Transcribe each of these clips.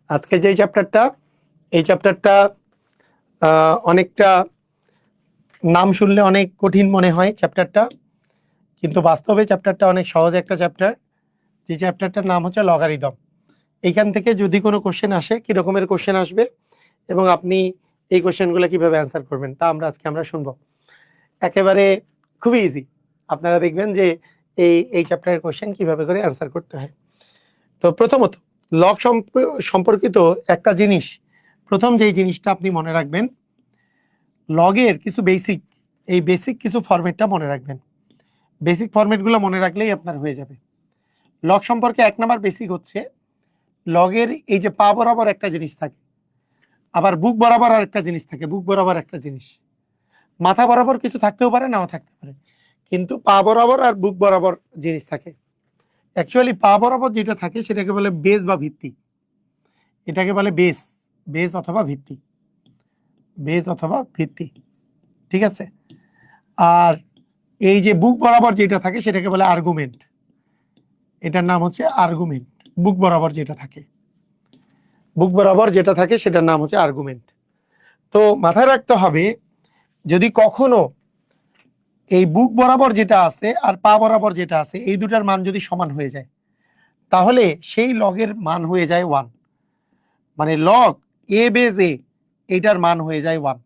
আজকে যে চ্যাপ্টারটা, এই চ্যাপ্টারটা অনেকটা নাম শুনলে অনেক কঠিন মনে হয় চ্যাপ্টারটা, কিন্তু বাস্তবে চ্যাপ্টারটা অনেক সহজ একটা চ্যাপ্টার। যে চ্যাপ্টারটার নাম হচ্ছে লগারিদম। এইখান থেকে যদি কোনো কোশ্চেন আসে, কি রকমের কোশ্চেন আসবে এবং আপনি এই কোশ্চেনগুলো কিভাবে অ্যান্সার করবেন তা আমরা শুনবো। একেবারে খুবই ইজি, আপনারা দেখবেন যে এই চ্যাপ্টারের কোশ্চেন কিভাবে করে অ্যান্সার করতে হয়। তো প্রথমত লগ সম্পর্কিত একটা জিনিস, প্রথম যেই জিনিসটা আপনি মনে রাখবেন, লগের কিছু বেসিক কিছু ফরম্যাটটা মনে রাখবেন। বেসিক ফরম্যাটগুলো মনে রাখলেই আপনার হয়ে যাবে। লগ সম্পর্কে এক নাম্বার বেসিক হচ্ছে, লগের এই যে পা বরাবর একটা জিনিস থাকে, আবার বুক বরাবর আর একটা জিনিস থাকে, বুক বরাবর একটা জিনিস, মাথা বরাবর কিছু থাকতেও পারে, নাও থাকতে পারে, কিন্তু পা বরাবর আর বুক বরাবর জিনিস থাকে। অ্যাকচুয়ালি পা বরাবর যেটা থাকে সেটাকে বলে বেস বা ভিত্তি, এটাকে বলে বেস, বেস অথবা ভিত্তি, বেস অথবা ভিত্তি, ঠিক আছে। আর এই যে বুক বরাবর যেটা থাকে সেটাকে বলে আর্গুমেন্ট, এটার নাম হচ্ছে আর্গুমেন্ট। বুক বরাবর যেটা থাকে, বুক বরাবর যেটা থাকে সেটার নাম হচ্ছে আর্গুমেন্ট। তো মাথায় রাখতে হবে, যদি কখনো এই বুক বরাবর যেটা আছে আর পা বরাবর যেটা আছে এই দুটার মান যদি সমান হয়ে যায়, তাহলে সেই লগের মান হয়ে যায় 1। মানে লগ এ বেস এ, এটার মান হয়ে যায় 1।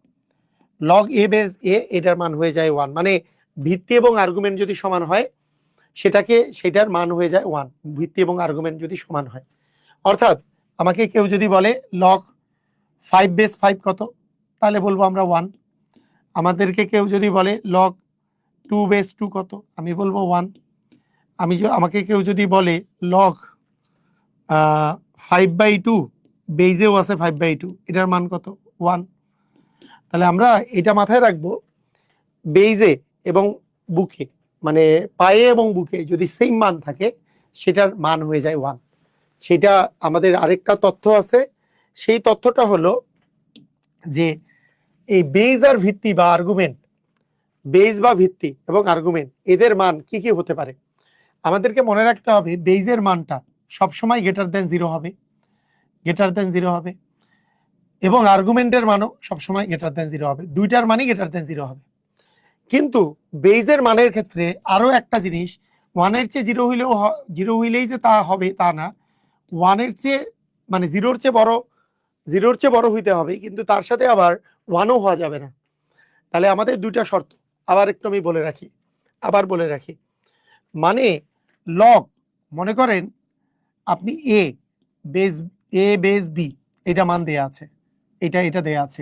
লগ এ বেস এ, এটার মান হয়ে যায় 1। মানে ভিত্তি এবং আর্গুমেন্ট যদি সমান হয়, সেটার মান হয়ে যায় 1, ভিত্তি এবং আর্গুমেন্ট যদি সমান হয়। অর্থাৎ আমাকে কেউ যদি বলে লগ 5 বেস 5 কত, তাহলে বলবো আমরা 1। আমাদেরকে কেউ যদি বলে লগ 2 বেস 2 কত, আমি বলবো 1। আমাকে কেউ যদি বলে লগ 5/2, বেইজেও আছে 5/2, এটার মান কত, 1। তাহলে আমরা এটা মাথায় রাখবো, বেইজে এবং বুকে, মানে পায়ে এবং বুকে যদি সেম মান থাকে, সেটার মান হয়ে যায় 1। সেটা আমাদের আরেকটা তথ্য আছে, সেই তথ্যটা হলো যে এই বেজ আর ভিত্তি বা আর্গুমেন্ট, বেজ বা ভিত্তি এবং আর্গুমেন্ট, এদের মান কি কি হতে পারে। আমাদেরকে মনে রাখতে হবে, বেজের মানটা সবসময় গ্রেটার দেন 0 হবে, গ্রেটার দেন 0 হবে, এবং আর্গুমেন্টের মানও সবসময় গ্রেটার দেন 0 হবে, দুইটার মানই গ্রেটার দেন 0 হবে। কিন্তু বেজের মানের ক্ষেত্রে আরো একটা জিনিস, 1-এর চেয়ে 0 হইলেই যে তা হবে তা না, 1-এর চেয়ে মানে 0-র চেয়ে বড় হইতে হবে, কিন্তু তার সাথে আবার 1ও হওয়া যাবে না। তাহলে আমাদের দুইটা শর্ত, আবার একটু আমি বলে রাখি। মানে লগ, মনে করেন আপনি এ বেস বি, এটা মান দেয়া আছে, এটা দেয়া আছে,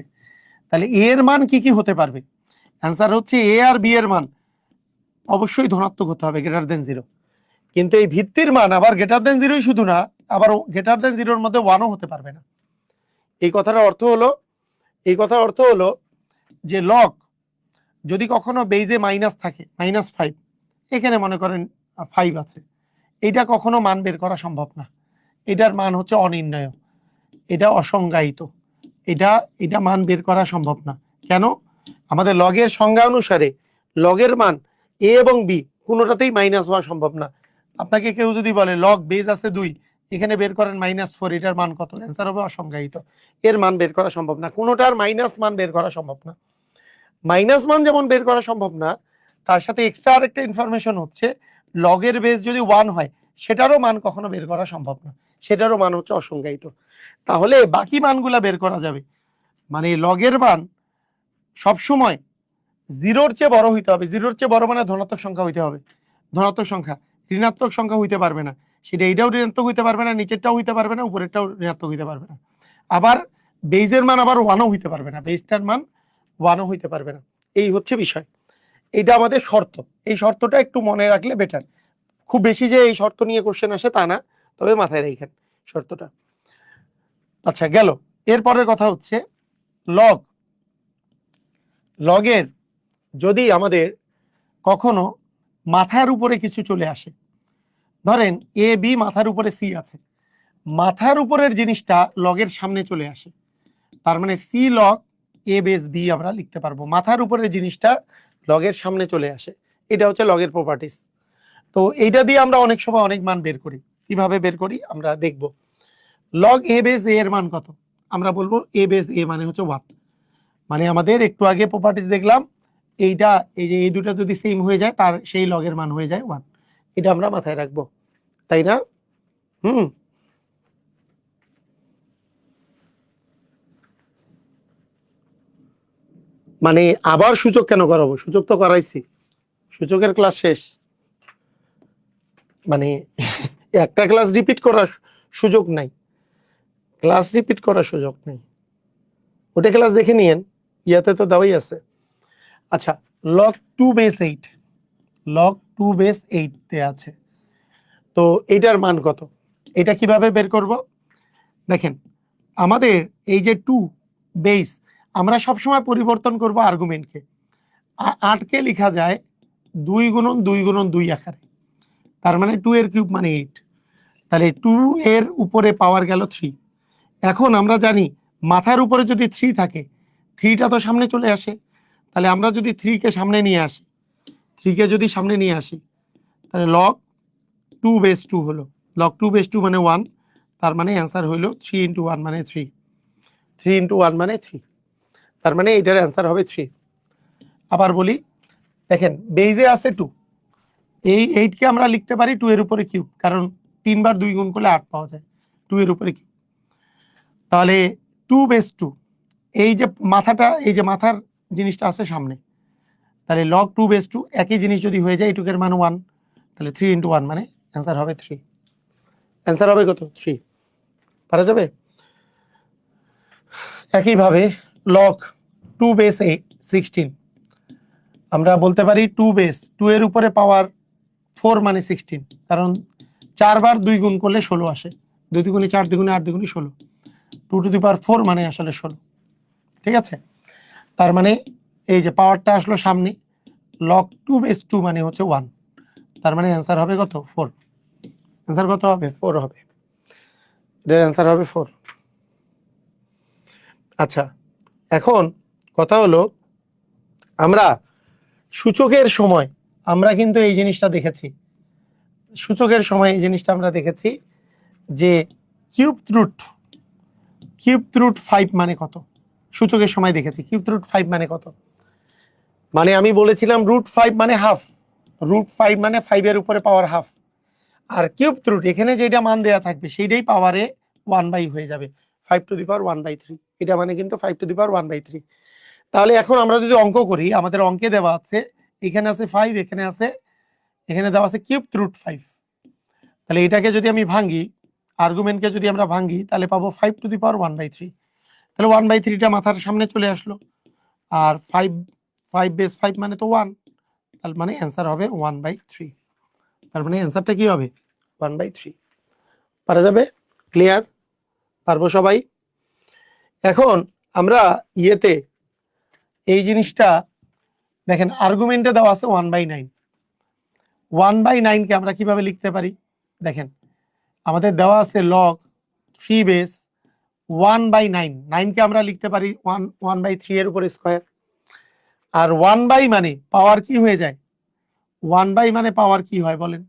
তাহলে এ এর মান কি কি হতে পারবে? অ্যান্সার হচ্ছে এ আর বি এর মান অবশ্যই ধনাত্মক হতে হবে, গ্রেটার দেন 0। কিন্তু এই ভিত্তির মান আবার গ্রেটার দেন 0ই শুধু না, আবার গ্রেটার দেন 0-র মধ্যে 1ও হতে পারবে না। এই কথার অর্থ হলো যে লগ যদি কখনো বেইজে মাইনাস থাকে, -5, এখানে মনে করেন 5 আছে, এটা কখনো মান বের করা সম্ভব না, এটার মান হচ্ছে অনির্ণয়, এটা অসংজ্ঞায়িত, এটা মান বের করা সম্ভব না। কেন? আমাদের লগের সংজ্ঞা অনুসারে লগের মান এ এবং বি কোনোটাতেই মাইনাস হওয়া সম্ভব না। আপনাকে কেউ যদি বলে লগ বেজ আছে 2, এখানে বের করেন -4, এটার মান কত? অ্যান্সার হবে অসংজ্ঞায়িত, এর মান বের করা সম্ভব না, কোনোটার মাইনাস মান বের করা সম্ভব না। মাইনাস মান যেমন বের করা সম্ভব না, তার সাথে এক্সট্রা আরেকটা ইনফরমেশন হচ্ছে, লগের বেস যদি 1 হয়, সেটারও মান কখনো বের করা সম্ভব না, সেটারও মান হচ্ছে অসংজ্ঞায়িত। তাহলে বাকি মানগুলা বের করা যাবে। মানে লগের মান সবসময় 0-র চেয়ে বড় হইতে হবে, 0-র চেয়ে বড় মানে ধনাত্মক সংখ্যা হইতে হবে, ধনাত্মক সংখ্যা, ঋণাত্মক সংখ্যা হইতে পারবে না, সেটা এইটাও ঋণাত্মক হইতে পারবে না, নিচেরটাও হইতে পারবে না, উপরেরটাও ঋণাত্মক হইতে পারবে না। আবার বেজের মান আবার 1ও হইতে পারবে না, বেজটার মান 1ও হইতে পারবে না। এই হচ্ছে বিষয়, এটা আমাদের শর্ত। এই শর্তটা একটু মনে রাখলে বেটার। খুব বেশি যে এই শর্ত নিয়ে কোশ্চেন আসে তা না, তবে মাথায় রাখেন শর্তটা। আচ্ছা, গেল। এরপরের কথা হচ্ছে লগের যদি আমাদের কখনো মাথার উপরে কিছু চলে আসে, ধরেন এ বি মাথার উপরে সি আছে, মাথার উপরের জিনিসটা লগের সামনে চলে আসে, তার মানে সি লগ এ বেস বি আমরা লিখতে পারবো, মাথার উপরের জিনিসটা লগের সামনে চলে আসে, এটা হচ্ছে লগের প্রপার্টিস। তো এইটা দিয়ে আমরা অনেক সময় অনেক মান বের করি। কিভাবে বের করি আমরা দেখব। লগ এ বেস এ এর মান কত? আমরা বলবো এ বেস এ মানে হচ্ছে 1। মানে আমাদের একটু আগে প্রপার্টিজ দেখলাম, এইটা এই যে এই দুটো যদি সেম হয়ে যায় তার সেই লগের মান হয়ে যায় 1। এটা আমরা মাথায় রাখবো, তাই না? মানে আবার সূচক কেন করাবো? সূচক তো করাইছি, সূচকের ক্লাস শেষ। মানে একটা ক্লাস রিপিট করার সুযোগ নাই, ক্লাস রিপিট করার সুযোগ নেই, ওটা ক্লাস দেখে নিয়েন, ইয়াতে তো দেওয়াই আছে। আচ্ছা, লগ 2 বেস 8, লগ 2 বেস 8 তে আছে, তো এটার মান কত? এটা কিভাবে বের করব? দেখেন, আমাদের এই যে 2 বেস, আমরা সবসময় পরিবর্তন করব আর্গুমেন্টকে। 8কে লেখা যায় 2 গুণন 2 গুণন 2 আকারে, তার মানে 2 এর কিউব মানে 8। তাহলে 2 এর উপরে পাওয়ার গেল 3। এখন আমরা জানি মাথার উপরে যদি 3 থাকে, 3টা তো সামনে চলে আসে। তাহলে আমরা যদি 3কে সামনে নিয়ে আসি, 3কে যদি সামনে নিয়ে আসি, তাহলে লগ 2 বেস 2 হলো। লগ 2 বেস 2 মানে 1, তার মানে অ্যান্সার হইলো 3 ইন্টু 1 মানে 3। 3 ইন্টু 1 মানে 3, তার মানে এটার অ্যান্সার হবে 3। আবার বলি, দেখেন বেইজে আছে 2, এই 8কে আমরা লিখতে পারি 2 এর উপরে কিউব, কারণ 3 বার 2 গুণ করলে 8 পাওয়া যায়, 2 এর উপরে কিউব। তাহলে 2 বেস 2, এই যে মাথাটা, এই যে মাথার জিনিসটা আছে সামনে, তাহলে লগ 2 বেস 2 একই জিনিস যদি হয়ে যায়, এটুকের মান 1, তাহলে 3 ইন্টু 1 মানে অ্যান্সার হবে 3। অ্যান্সার হবে কত? 3। পারা যাবে? একইভাবে লগ 2 বেস 16, আমরা বলতে পারি 2 বেস 2 এর উপরে পাওয়ার 4 মানে 16, কারণ 4 বার 2 গুণ করলে 16 আসে, 2 দুগুণে 4, দুগুণে 8, দুগুণে 16, 2 টু দি পাওয়ার 4 মানে আসলে 16। ঠিক আছে, তার মানে এই যে পাওয়ারটা আসলো সামনে, লগ 2 বেস 2 মানে হচ্ছে 1, তার মানে অ্যান্সার হবে কত? 4। অ্যান্সার কত হবে? 4 হবে, এটার অ্যান্সার হবে 4। আচ্ছা, এখন কথা হলো, আমরা সূচকের সময় আমরা কিন্তু এই জিনিসটা দেখেছি, সূচকের সময় এই জিনিসটা আমরা দেখেছি যে কিউব রুট 5 মানে কত? সূচকের সময় দেখেছি কিউব রুট 5 মানে কত? মানে আমি বলেছিলাম রুট 5 মানে হাফ, রুট 5 মানে 5 এর উপরে পাওয়ার হাফ, আর কিউব রুট এখানে যেটা মান দেয়া থাকবে সেইটাই পাওয়ারে 1/, হয়ে যাবে 5 টু দি পাওয়ার 1/3। এটা মানে কিন্তু 5 টু দি পাওয়ার 1/3। তাহলে এখন আমরা যদি অঙ্ক করি, আমাদের অঙ্কে দেওয়া আছে, এখানে আছে 5, এখানে আছে, এখানে দেওয়া আছে কিউব রুট 5। তাহলে এটাকে যদি আমি ভাঙি, আর্গুমেন্টকে যদি আমরা ভাঙি, তাহলে পাবো 5 টু দি পাওয়ার 1/3। তাহলে 1/3টা মাথার সামনে চলে আসলো, আর 5 বেস 5 মানে তো 1, তার মানে অ্যান্সার হবে 1/3। তার মানে অ্যান্সারটা কি হবে? 1/3। পারা যাবে? ক্লিয়ার? পারবো সবাই? এখন আমরা ইয়েতে এই জিনিসটা দেখেন, আর্গুমেন্টে দেওয়া আছে 1/9। 1/9 কে আমরা কিভাবে লিখতে পারি? দেখেন, আমাদের দেওয়া আছে লগ 3 বেস 1/9, 9 কে আমরা লিখতে পারি 1/3 এর উপর স্কয়ার। আর 1/, মানে পাওয়ার কি হয়ে যায়? 1/, মানে পাওয়ার কি হয় বলেন?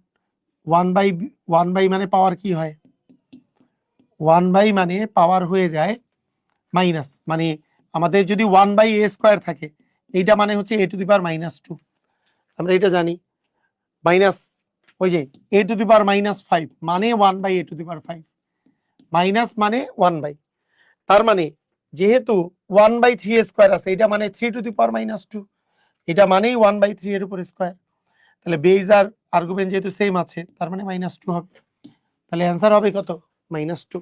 1/, মানে পাওয়ার কি হয়? 1/, মানে পাওয়ার হয়ে যায় মাইনাস, মানে আমাদের যদি 1/a² থাকে, এইটা মানে হচ্ছে a টু দি পাওয়ার -2, আমরা এটা জানি। মাইনাস ওই যে a টু দি পাওয়ার -5 মানে 1/a two the power 5, minus মানে 1/, তার মানে যেহেতু 1/3² আছে, এটা মানে 3 টু দি পাওয়ার -2, এটা মানেই 1/3 এর উপর স্কয়ার। তাহলে বেজ আর আর্গুমেন্ট যেহেতু সেম আছে, তার মানে -2 হবে। তাহলে অ্যান্সার হবে কত? -2।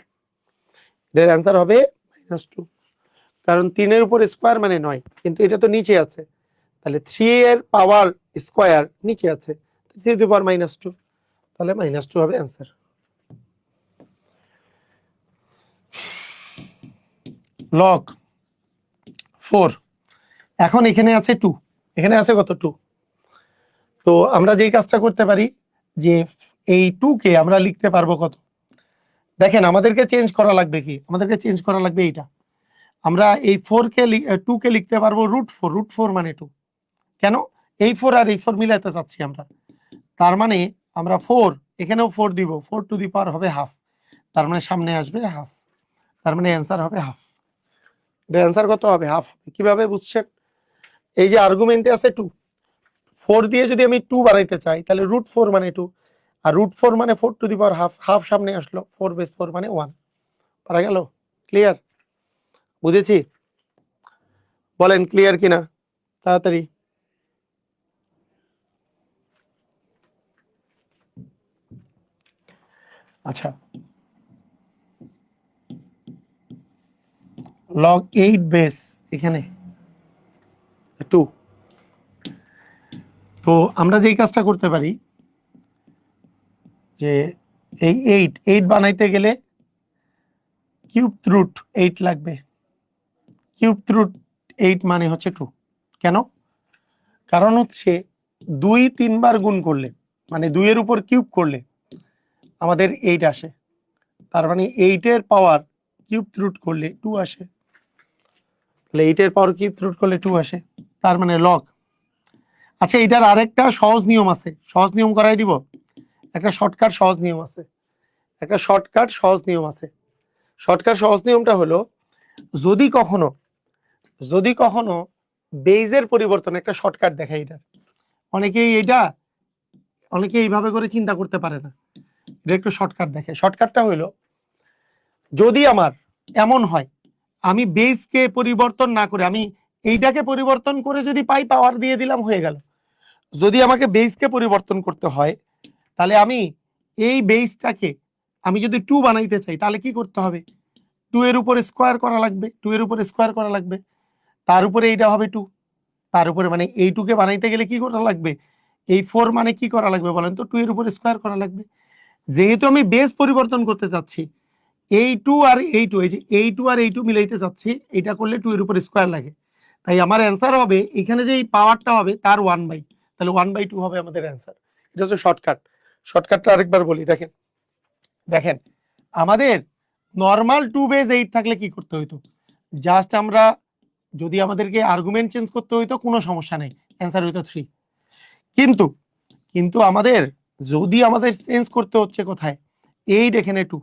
এর অ্যান্সার হবে -2, কারণ 3 এর উপর স্কয়ার মানে 9, কিন্তু এটা তো নিচে আছে, তাহলে 3 এর পাওয়ার স্কয়ার নিচে আছে, 3 টু দি পাওয়ার -2, তাহলে -2 হবে অ্যান্সার। লগ 4, এখন এখানে আছে 2, এখানে আছে কত? 2। তো আমরা যেই কাজটা করতে পারি, যে এই 2 কে আমরা লিখতে পারবো কত? দেখেন, আমাদেরকে চেঞ্জ করা লাগবে কি? আমাদেরকে চেঞ্জ করা লাগবে এইটা। আমরা এই 2 কে লিখতে পারবো √4, √4 মানে 2। কেন? এই 4 আর এই 4 মিলাইতে চাচ্ছি আমরা, তার মানে আমরা 4, এখানেও 4 দিব, 4 টু দি পাওয়ার হবে হাফ, তার মানে সামনে আসবে হাফ, তার মানে অ্যান্সার হবে হাফ। এর অ্যান্সার কত হবে? হাফ হবে। কিভাবে বুঝছেন? এই যে আর্গুমেন্টে আছে 2, 4 দিয়ে যদি আমি 2 বানাইতে চাই তাহলে √4 মানে 2, আর √4 মানে 4 two the power half, half সামনে আসলো, 4 বেস 4 মানে 1, পারা গেল? ক্লিয়ার? বুঝেছি? বলেন ক্লিয়ার কিনা তাড়াতাড়ি। আচ্ছা, log 8 বেস এখানে 2। তো আমরা যেই কাজটা করতে পারি যে এই 8 বানাইতে গেলে কিউব রুট 8 লাগবে। কিউব রুট 8 মানে হচ্ছে 2। কেন? কারণ হচ্ছে 2 3 বার গুণ করলে, মানে 2 এর উপর কিউব করলে আমাদের 8 আসে, তার মানে 8 এর পাওয়ার কিউব রুট করলে 2 আসে। তাহলে 8 এর পাওয়ার কিউব রুট করলে 2 আসে, তার মানে লগ। আচ্ছা, এটার আরেকটা সহজ নিয়ম আছে, সহজ নিয়ম করাই দিব। একটা শর্টকাট সহজ নিয়ম আছে, একটা শর্টকাট সহজ নিয়ম আছে। শর্টকাট সহজ নিয়মটা হলো, যদি কখনো বেজের পরিবর্তন, একটা শর্টকাট দেখাই এটা, অনেকেই এইভাবে করে চিন্তা করতে পারে না, এটা একটু শর্টকাট দেখে। শর্টকাটটা হলো, যদি আমার এমন হয় আমি বেসকে পরিবর্তন না করে আমি এইটাকে পরিবর্তন করে যদি পাই, পাওয়ার দিয়ে দিলাম, হয়ে গেল। যদি আমাকে বেসকে পরিবর্তন করতে হয় তাহলে আমি এই বেসটাকে আমি যদি 2 বানাইতে চাই তাহলে কি করতে হবে? 2 এর উপরে স্কোয়ার করা লাগবে, 2 এর উপরে স্কোয়ার করা লাগবে, তার উপরে এইটা হবে 2, তার উপরে মানে এই 2 কে বানাইতে গেলে কি করা লাগবে? এই 4 মানে কি করা লাগবে বলেন তো? 2 এর উপরে স্কোয়ার করা লাগবে। যেহেতু আমি বেস পরিবর্তন করতে চাচ্ছি, এই 2 আর এই 2, এই যে এই 2 আর এই 2 মিলাইতে চাচ্ছি, এটা করলে 2 এর উপরে স্কোয়ার লাগে। তাই আমার অ্যান্সার হবে এখানে যে এই পাওয়ারটা হবে তার 1/, তাহলে 1/2 হবে আমাদের অ্যান্সার। এটা হচ্ছে শর্টকাট। শর্টকাটটা আরেকবার বলি, দেখেন দেখেন আমাদের নরমাল 2 বেস 8 থাকলে কি করতে হইতো? জাস্ট আমরা যদি আমাদেরকে আর্গুমেন্ট চেঞ্জ করতে হইতো কোনো সমস্যা নেই, অ্যান্সার হইতো 3। কিন্তু কিন্তু আমাদের যদি চেঞ্জ করতে হচ্ছে কোথায়? 8 এখানে 2।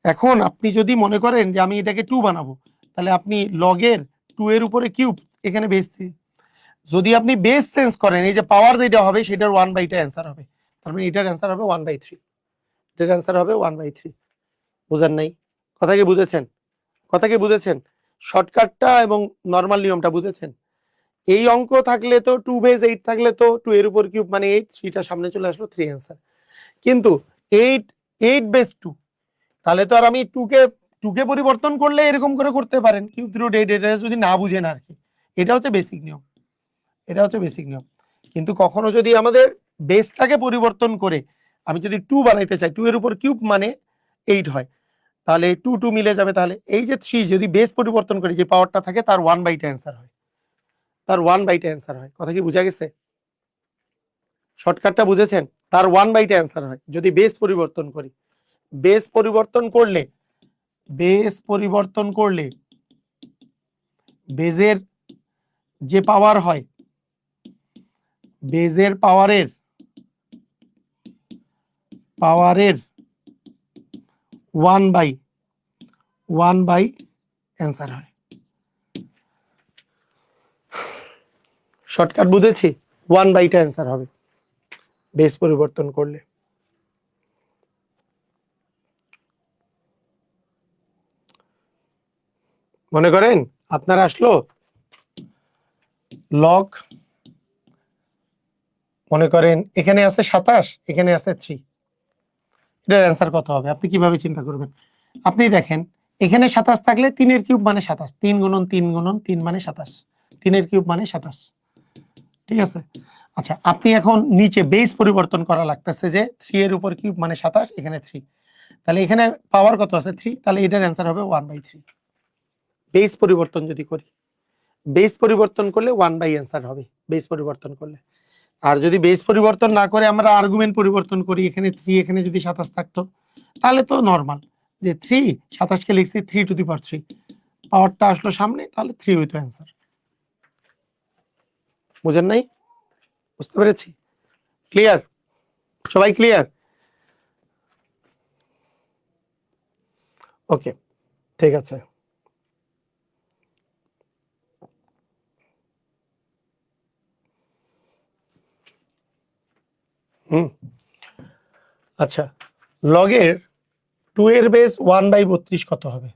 এখন আপনি যদি মনে করেন যে আমি এটাকে 2 বানাবো, তাহলে আপনি লগের 2 এর উপরে কিউব, এখানে বেস 3। যদি আপনি বেস চেঞ্জ করেন, এই যে পাওয়ার যেটা হবে সেটার 1/টা অ্যান্সার হবে, তার মানে এটার অ্যান্সার হবে 1/3। এটার অ্যান্সার হবে 1/3। বুঝেন নাই? কথা কি বুঝেছেন? কথা কি বুঝেছেন? শর্টকাটটা এবং নরমাল নিয়মটা বুঝেছেন? এই অঙ্ক থাকলে তো 2 বেস 8 থাকলে তো 2 এর উপর কিউব মানে 8, 3টা সামনে চলে আসলো, 3 অ্যান্সার। কিন্তু 8 বেস 2, তাহলে তো আর আমি 2 কে পরিবর্তন করলে এরকম করে করতে পারেন, কিউব রুট 8, এটা যদি না বুঝেন আর কি। এটা হচ্ছে বেসিক নিয়ম, এটা হচ্ছে বেসিক নিয়ম। কিন্তু কখনো যদি আমাদের বেসটাকে পরিবর্তন করে আমি যদি 2 বানাইতে চাই, 2 এর উপর কিউব মানে 8 হয়, তাহলে 2 2 মিলে যাবে। তাহলে এই যে 3 যদি বেস পরিবর্তন করি, যে পাওয়ারটা থাকে তার 1/টা অ্যান্সার হয়, তার 1/টা অ্যান্সার হয়। কথা কি বুঝা গেছে? শর্টকাটটা বুঝেছেন? তার 1/টা অ্যান্সার হয় যদি বেস পরিবর্তন করি। বেস পরিবর্তন করলে বেজের যে পাওয়ার হয়, বেজের পাওয়ারের 1/1 অ্যান্সার হয়। শর্টকাট বুঝেছি? 1/টা অ্যান্সার হবে বেস পরিবর্তন করলে। মনে করেন আপনার আসলো লগ, মনে করেন এখানে আছে 27, এখানে আছে 3, এটার অ্যান্সার কত হবে? আপনি কিভাবে চিন্তা করবেন? আপনি দেখেন এখানে 27 থাকলে 3 এর কিউব মানে 27, 3 গুণন 3 গুণন 3 মানে 27, 3 এর কিউব মানে 27। ঠিক আছে? আচ্ছা, আপনি এখন নিচে বেস পরিবর্তন করা লাগতেছে, যে 3 এর উপর কিউব মানে 27, এখানে 3, তাহলে এখানে পাওয়ার কত আছে? 3, তাহলে এটার অ্যান্সার হবে 1/3। বেস পরিবর্তন যদি করি, বেস পরিবর্তন করলে 1/, অ্যান্সার হবে বেস পরিবর্তন করলে। আর যদি বেস পরিবর্তন না করে আমরা আর্গুমেন্ট পরিবর্তন করি, এখানে 3, এখানে যদি 27 থাকতো, তাহলে তো নরমাল যে 3, 27 কে লিখছি 3 টু দি পাওয়ার 3, পাওয়ারটা আসলো সামনে, তাহলে 3 হইতো অ্যান্সার। বুঝেন নাই? বুঝতে পেরেছি? ক্লিয়ার? সবাই ক্লিয়ার? ওকে, ঠিক আছে। আচ্ছা, লগের 2 এর বেস 1/32 কত হবে?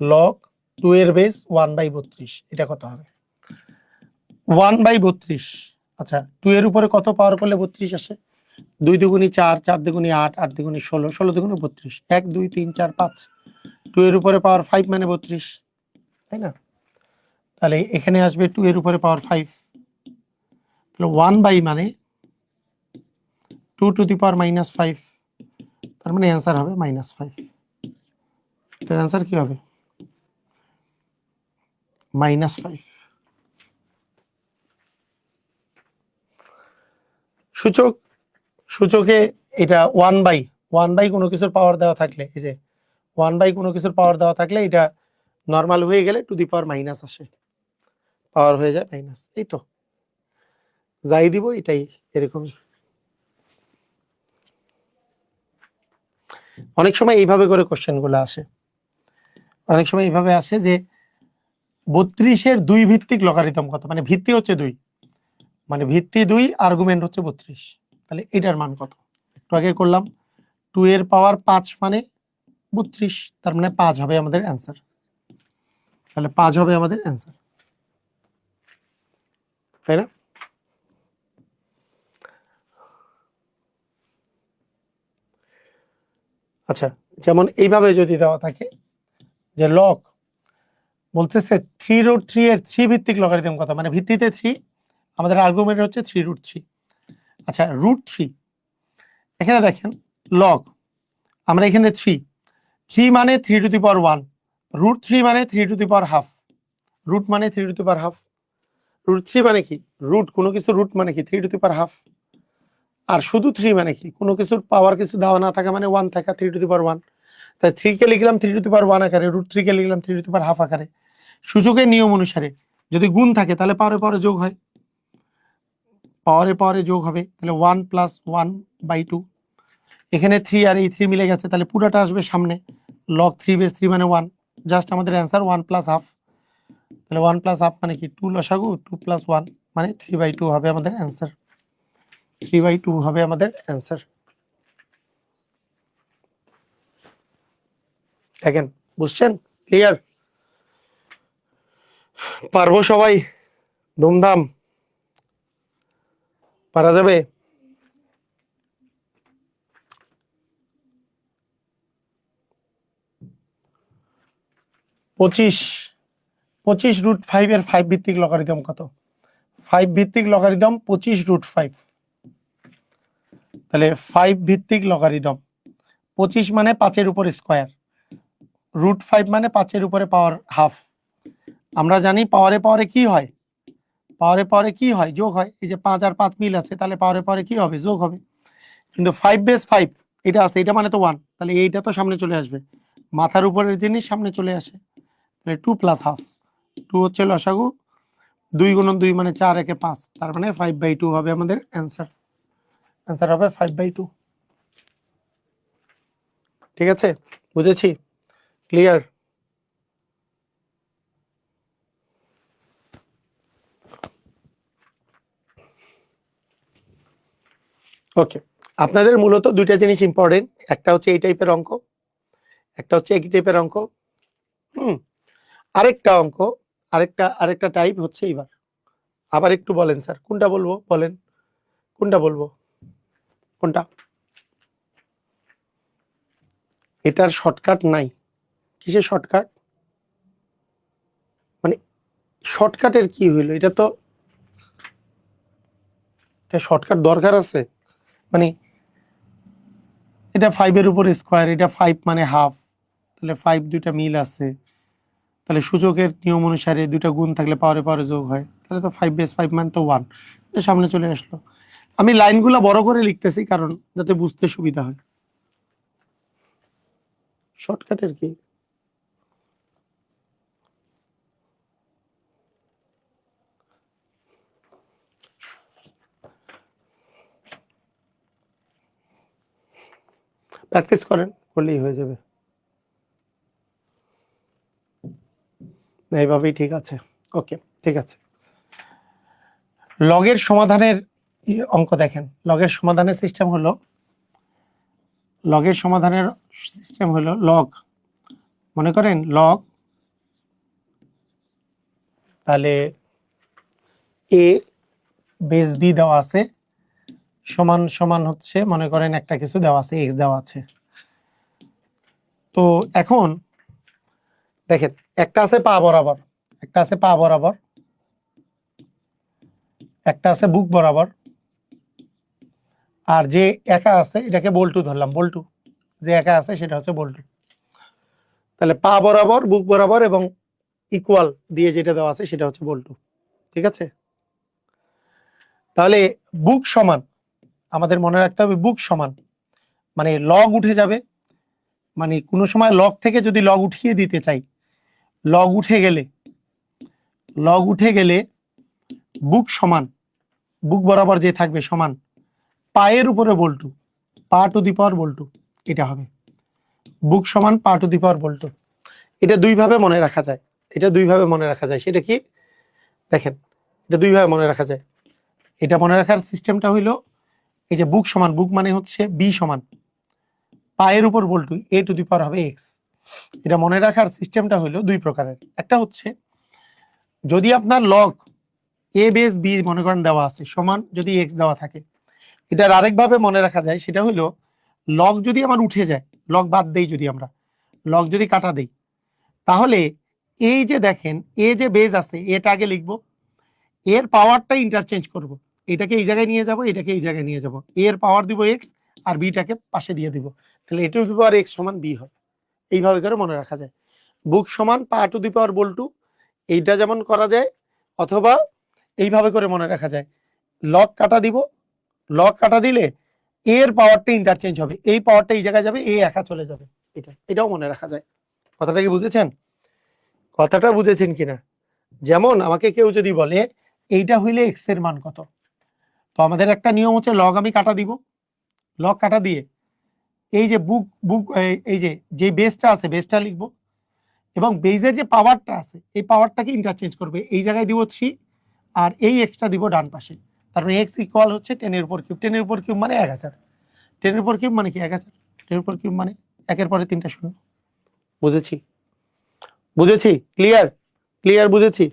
লগ 2 এর বেস 1/32 এটা কত হবে? 1/32। আচ্ছা, 2 এর উপরে কত পাওয়ার করলে 32 আসে? 2 দুগুণী 4, 4 দুগুণী 8, 8 দুগুণী 16, 16 দুগুণী 32, 1 2 3 4 5। 2 এর উপরে পাওয়ার 5 মানে 32, তাই না? তাহলে এখানে আসবে 2 এর উপরে পাওয়ার 5, তাহলে 1 বাই মানে 2 টু দি পাওয়ার -5, তার মানে অ্যান্সার হবে -5। এটার অ্যান্সার কি হবে? -5। সূচক, সূচকে এটা 1 বাই কোনো কিছুর পাওয়ার দেওয়া থাকলে, এই যে 1 বাই কোনো কিছুর পাওয়ার দেওয়া থাকলে এটা নর্মাল হয়ে গেলে টু দি পাওয়ার মাইনাস আসে, পাওয়ার হয়ে যায় মাইনাস। এই তো যাই দিব এটাই এরকমই। অনেক সময় এইভাবে করে কোশ্চেন গুলো আসে, অনেক সময় এইভাবে আসে যে 32-এর 2 ভিত্তিক লগারিদম কত, মানে ভিত্তি হচ্ছে 2, মানে ভিত্তি 2 আর্গুমেন্ট হচ্ছে 32, তাহলে এটার মান কত? একটু আগে করলাম 2 এর পাওয়ার 5 মানে 32, তার মানে 5 হবে আমাদের অ্যান্সার। তাহলে 5 হবে আমাদের অ্যান্সার, তাই না? আচ্ছা, যেমন এইভাবে যদি দেওয়া থাকে যে লগ বলতেছে 3√3 এর 3 ভিত্তিক লগারিদম কত, মানে ভিত্তিতে 3, আমাদের আর্গুমেন্ট হচ্ছে 3√3। আচ্ছা, √3 এখানে দেখেন লগ, আমরা এখানে 3 মানে 3 টু দি পাওয়ার 1, √3 মানে 3 to the power half, root মানে 3 টু দি পাওয়ার হাফ। √3 মানে কি? রুট, কোনো কিছু রুট মানে কি? 3 টু দি পাওয়ার হাফ। আর শুধু 3 মানে কি? কোনো কিছুর পাওয়ার কিছু দেওয়া না থাকা মানে 1 থাকা, 3 টু দি পাওয়ার 1। তাই 3 কে লিখলাম 3 টু দি পাওয়ার 1 আকারে, √3 কে লিখলাম 3 টু দি পাওয়ার হাফ আকারে। সূচকের নিয়ম অনুসারে যদি গুণ থাকে তাহলে পাওয়ারে পাওয়ারে যোগ হয়, পাওয়ারে পাওয়ারে যোগ হবে, তাহলে 1 প্লাস 1/2। এখানে 3 আর এই 3 মিলে গেছে, তাহলে পুরোটা আসবে সামনে, লগ 3 বেস 3 মানে 1, জাস্ট আমাদের অ্যান্সার 1 প্লাস হাফ। তাহলে 1 প্লাস হাফ মানে কি? 2 লসাগু, 2 প্লাস 1 মানে 3/2 হবে আমাদের অ্যান্সার, 3/2 হবে আমাদের অ্যান্সার। দেখেন, বুঝছেন? ক্লিয়ার? পারবো সবাই? ধুমধাম পারা যাবে? পঁচিশ 25√5 এর 5 ভিত্তিক লগারিদম কত? 5 ভিত্তিক লগারিদম 25√5, তাহলে 5 ভিত্তিক লগারিদম 25 মানে 5 এর উপর স্কয়ার, √5 মানে 5 এর উপরে পাওয়ার হাফ। আমরা জানি পাওয়ারে পাওয়ারে কি হয়? পাওয়ারে পাওয়ারে কি হয়? যোগ হয়। এই যে 5 আর 5 মিল আছে, তাহলে পাওয়ারে পাওয়ারে কি হবে? যোগ হবে। কিন্তু 5 বেস 5 এটা আছে, এটা মানে তো 1, তাহলে এইটা তো সামনে চলে আসবে, মাথার উপরের জিনিস সামনে চলে আসে, তাহলে 2 প্লাস হাফ, 2 হচ্ছে লসাগু, 2 গুণন 2 মানে 4 একে 5, তার মানে 5/2 হবে আমাদের অ্যান্সার, অ্যান্সার হবে 5/2। ঠিক আছে, বুঝেছি? ক্লিয়ার? ওকে, আপনাদের মূলত দুইটা জিনিস ইম্পর্টেন্ট, একটা হচ্ছে এই টাইপের অঙ্ক, একটা হচ্ছে একই টাইপের অঙ্ক। আরেকটা অঙ্ক, আরেকটা টাইপ হচ্ছে এইবার। আবার একটু বলেন স্যার, কোনটা বলবো? বলেন কোনটা বলবো, কোনটা? এটার শর্টকাট নাই। কিসের শর্টকাট? মানে শর্টকাটের কি হইলো? এটা তো শর্টকাট দরকার আছে, মানে এটা 5 এর উপর স্কয়ার, এটা 5 মানে হাফ, তাহলে 5 দুইটা মিল আছে, তাহলে সূচকের নিয়ম অনুসারে দুইটা গুণ থাকলে পাওয়ারে পাওয়ারে যোগ হয়, তাহলে তো 5 বেস 5 মানে তো 1, সামনে চলে আসলো। আমি লাইনগুলো বড় করে লিখতেছি কারণ যাতে বুঝতে সুবিধা হয়। শর্টকাটের কি? প্র্যাকটিস করেন, করলেই হয়ে যাবে। এইভাবেই ঠিক আছে। ওকে, ঠিক আছে। লগের সমাধানের অঙ্ক দেখেন। লগের সমাধানের সিস্টেম হলো লগ, মনে করেন লগ, তাহলে এ বেস বি দেওয়া আছে, সমান সমান হচ্ছে মনে করেন একটা কিছু দেওয়া আছে, এক্স দেওয়া আছে। তো এখন দেখেন, একটা আছে পা বরাবর, একটা আছে পা বরাবর, একটা আছে বুক বরাবর, আর যে একা আছে এটাকে বল্টু ধরলাম, বল্টু যে একা আছে সেটা হচ্ছে বল্টু। তাহলে পা বরাবর, বুক বরাবর এবং ইকুয়াল দিয়ে যেটা দেওয়া আছে সেটা হচ্ছে বল্টু। ঠিক আছে, তাহলে বুক সমান, আমাদের মনে রাখতে হবে বুক সমান মানে লগ উঠে যাবে, মানে কোনো সময় লগ থেকে যদি লগ উঠিয়ে দিতে চাই, লগ উঠে গেলে বুক সমান, বুক বরাবর যে থাকবে সমান পায়ের উপরে বল্টু, পা টু দি পাওয়ার বল্টু, এটা হবে বুক সমান পা টু দি পাওয়ার বল্টু। এটা দুইভাবে মনে রাখা যায়, সেটা কি দেখেন, এটা দুইভাবে মনে রাখা যায়। এটা মনে রাখার সিস্টেমটা হইলো এই যে বুক সমান, বুক মানে হচ্ছে বি সমান পায়ের উপর বল্টু, এ টু দি পাওয়ার হবে এক্স। এটা মনে রাখার সিস্টেমটা হইলো দুই প্রকারের। একটা হচ্ছে যদি আপনার লগ এ বেস বি মনে করেন দেওয়া আছে সমান যদি এক্স দেওয়া থাকে, এটার আরেকভাবে মনে রাখা যায়, সেটা হইলো লগ যদি আমার উঠে যায়, লগ বাদ দেই, যদি আমরা লগ যদি কাটা দেই, তাহলে এই যে দেখেন এ যে বেস আছে এটা আগে লিখবো, এর পাওয়ারটা ইন্টারচেঞ্জ করব, এটাকে এই জায়গায় নিয়ে যাব, এটাকে এই জায়গায় নিয়ে যাব, এর পাওয়ার দিব এক্স আর বিটাকে পাশে দিয়ে দিব, তাহলে এ টু দি পাওয়ার এক্স সমান বি হবে। এইভাবে করে মনে রাখা যায়। বুক সমান পা টু দি পাওয়ার বল্টু, এইটা যেমন করা যায়, অথবা এইভাবে করে মনে রাখা যায়, লগ কাটা দিব, লগ কাটা দিলে এর পাওয়ারটা ইন্টারচেঞ্জ হবে, এই পাওয়ারটা এই জায়গায় যাবে, এ একা চলে যাবে, এটাও মনে রাখা যায়। কথাটা কি বুঝেছেন? কথাটা বুঝেছেন কিনা? যেমন আমাকে কেউ যদি বলে এইটা হইলে এক্স এর মান কত, তো আমাদের একটা নিয়ম হচ্ছে লগ আমি কাটা দিব, লগ কাটা দিয়ে এই যে বুক বুক এই যে বেসটা আছে বেসটা লিখবো, এবং বেজের যে পাওয়ারটা আছে এই পাওয়ারটাকে ইন্টারচেঞ্জ করবে, এই জায়গায় দিব 3 আর এই এক্সটা দিব ডান পাশে, তার মানে এক্স ইকুয়াল হচ্ছে 10 এর উপর কিউব, 10 এর উপর কিউব মানে 1000, 10 এর উপর কিউব মানে কি 1000, 10 এর উপর কিউব মানে একের পরে 3টা শূন্য। বুঝেছি ক্লিয়ার? বুঝেছি।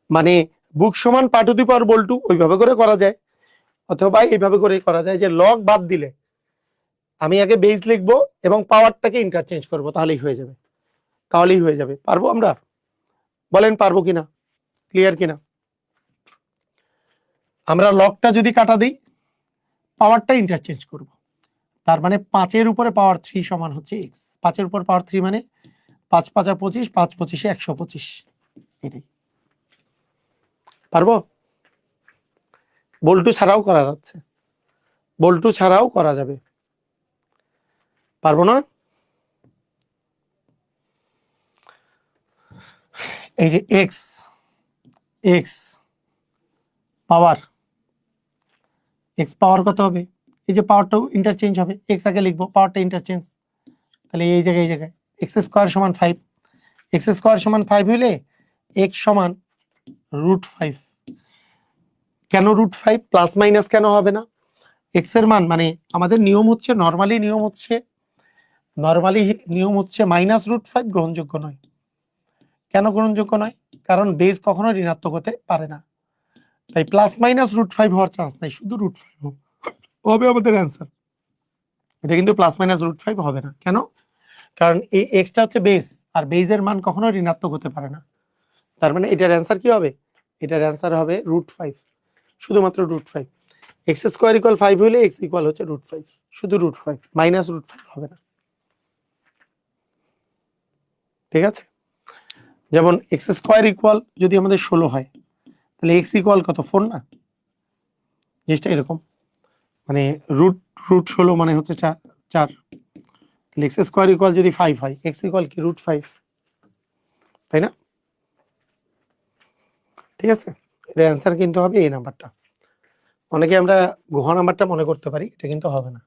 মানে বুক সমান পা টু দি পাওয়ার বল্টু ওইভাবে করে করা যায়, অথবা এইভাবে করে করা যায় যে লগ বাদ দিলে আমি আগে বেস লিখবো এবং পাওয়ারটাকে ইন্টারচেঞ্জ করব, তাহলেই হয়ে যাবে। পারবো আমরা? বলেন পারবো কিনা, ক্লিয়ার কিনা? আমরা লগটা যদি কাটা দিই, পাওয়ারটা ইন্টারচেঞ্জ করব, তার মানে 5 এর উপরে পাওয়ার 3 সমান হচ্ছে এক্স, 5 এর উপর পাওয়ার 3 মানে 5 5 25, 5 25 125, এটাই। পারবো? বল্টু ছাড়াও করা যাচ্ছে, বল্টু ছাড়াও করা যাবে, পারবো না? এই যে এক্স, এক্স পাওয়ার, এক্স পাওয়ার কত হবে, এই যে পাওয়ারটাও ইন্টারচেঞ্জ হবে, এক্স আগে লিখবো, পাওয়ারটা ইন্টারচেঞ্জ, তাহলে এই জায়গায় এক্স স্কোয়ার সমান 5, এক্স স্কোয়ার সমান 5 হইলে এক্স সমান √5। কেন √5? প্লাস মাইনাস কেন হবে না? এক্স এর মান মানে আমাদের নিয়ম হচ্ছে, নর্মালি নিয়ম হচ্ছে -√5 গ্রহণযোগ্য নয়। কেন গ্রহণযোগ্য নয়? কারণ বেস কখনো ঋণাত্মক হতে পারে না, তাই প্লাস মাইনাস √5 হওয়ার চান্স নাই, শুধু √5 হবে আমাদের অ্যান্সার। এটা কিন্তু প্লাস মাইনাস √5 হবে না। কেন? কারণ এই এক্সটা হচ্ছে বেস, আর বেসের মান কখনো ঋণাত্মক হতে পারে না, তার মানে এটার অ্যান্সার কি হবে? এটার অ্যান্সার হবে √5, শুধুমাত্র √5। এক্স স্কোয়ার ইকুয়াল 5 হলে এক্স ইকুয়াল হচ্ছে √5, শুধু √5, মাইনাস √5 হবে না। ঠিক আছে, যেমন এক্স স্কোয়ার ইকুয়াল যদি আমাদের 16 হয়, তাহলে এক্স ইকুয়াল কত? 4 না? জিনিসটা এরকম, মানে রুট রুট 16 মানে হচ্ছে 4, তাহলে এক্স স্কোয়ার ইকুয়াল যদি 5 হয়, এক্স ইকুয়াল কি √5, তাই না? ঠিক আছে, এর অ্যান্সার কিন্তু হবে এই নাম্বারটা। অনেকে আমরা ঘ নাম্বারটা মনে করতে পারি, এটা কিন্তু হবে না।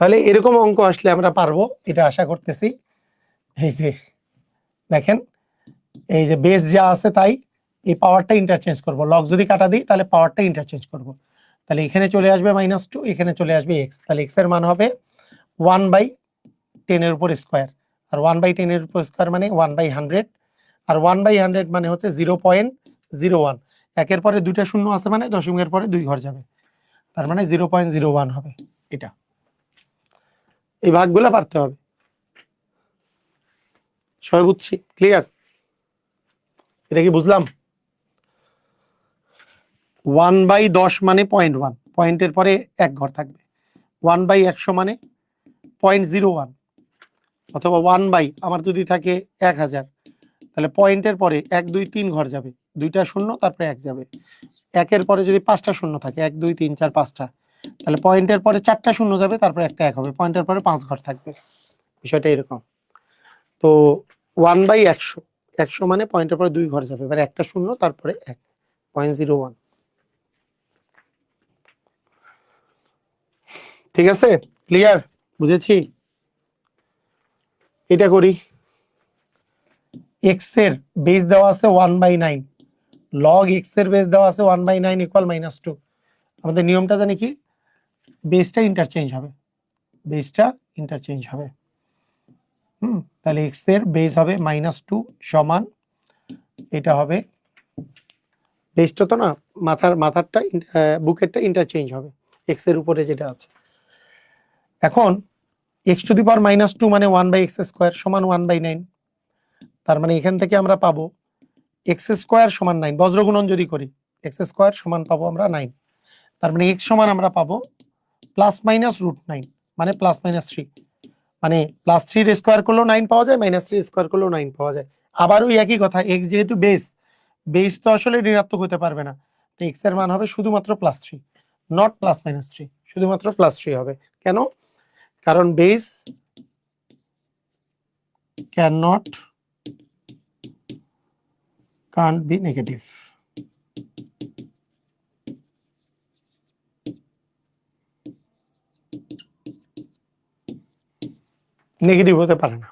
তাহলে এরকম অঙ্ক আসলে আমরা পারবো, এটা আশা করতেছি। এই যে দেখেন, এই যে বেস যা আছে তাই, এই পাওয়ারটা ইন্টারচেঞ্জ করব, লগ যদি কাটা দিই তাহলে পাওয়ারটা ইন্টারচেঞ্জ করব। তাহলে এখানে চলে আসবে -2, এখানে চলে আসবে এক্স, তাহলে এক্স এর মান হবে 1/10 এর উপর স্কোয়ার, আর 1/10 এর উপর স্কোয়ার মানে 1/100, আর 1/100 মানে হচ্ছে 0.01। একের পরে দুইটা শূন্য আছে মানে দশমিকের পরে 2 ঘর যাবে, তার মানে 0.01 হবে এটা। এই ভাগগুলো পারতে হবে। সবাই বুঝছি? ক্লিয়ার? এটা কি বুঝলাম? 1/10 মানে 0.1, পয়েন্টের পরে 1 ঘর থাকবে। 1/100 মানে 0.01, অথবা 1/ আমার যদি থাকে 1000, তাহলে পয়েন্টের পরে 1 2 3 ঘর যাবে, দুইটা শূন্য তারপরে 1 যাবে। একের পরে যদি 5টা শূন্য থাকে, 1 2 3 4 5টা, তাহলে পয়েন্টের পরে 4টা শূন্য যাবে, তারপরে একটা 1 হবে, পয়েন্টের পরে 5 ঘর থাকবে। বিষয়টা এরকম। তো 1/100, 100 মানে পয়েন্টের পরে 2 ঘর যাবে, এবার একটা শূন্য তারপরে 1, 0.01। ঠিক আছে? ক্লিয়ার? বুঝেছি? এটা করি। এক্স এর বেস দেওয়া আছে 1/9, লগ এক্স এর বেস দেওয়া আছে 1/9 ইকুয়াল -2। আমাদের নিয়মটা জানি কি, বেসটা ইন্টারচেঞ্জ হবে, বেসটা ইন্টারচেঞ্জ হবে। তাহলে এক্স এর বেস হবে -2 সমান, এটা হবে বেসটা তো না, মাথারটা বুকেরটা ইন্টারচেঞ্জ হবে এক্স এর উপরে যেটা আছে। এখন x⁻² মানে 1/x² সমান 1/9, তার মানে এখান থেকে আমরা পাবো x² সমান 9, বজ্রগুণন যদি করি x² সমান পাবো আমরা 9, তার মানে x সমান আমরা পাবো +-√9 মানে +-3, মানে +3 এর স্কয়ার করলেও 9 পাওয়া যায়, -3 এর স্কয়ার করলেও 9 পাওয়া যায়। আবার ওই একই কথা, x যেহেতু বেস তো আসলে ঋণাত্মক হতে পারবে না, তো x এর মান হবে শুধুমাত্র +3, নট +-3, শুধুমাত্র +3 হবে। কেন? কারণ base can't be negative। Negative হতে পারে না,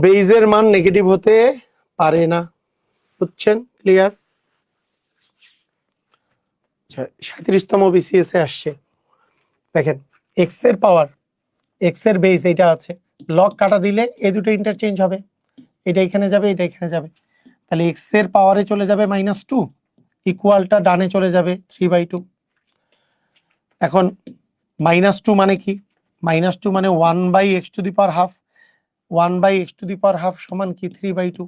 বেইজের মান নেগেটিভ হতে পারে না। বুঝছেন? ক্লিয়ার? 37তম বিসিএস এ আসছে, দেখেন এক্স এর পাওয়ার, এক্স এর বেস এটা আছে, লগ কাটা দিলে এই দুটো ইন্টারচেঞ্জ হবে, এটা এখানে যাবে, এটা এখানে যাবে, তাহলে এক্স এর পাওয়ারে চলে যাবে -2, ইকুয়ালটা ডানে চলে যাবে 3/2। এখন -2 মানে কি? -2 মানে 1/x⁻½ 1/x⁻½ সমান কি 3/2,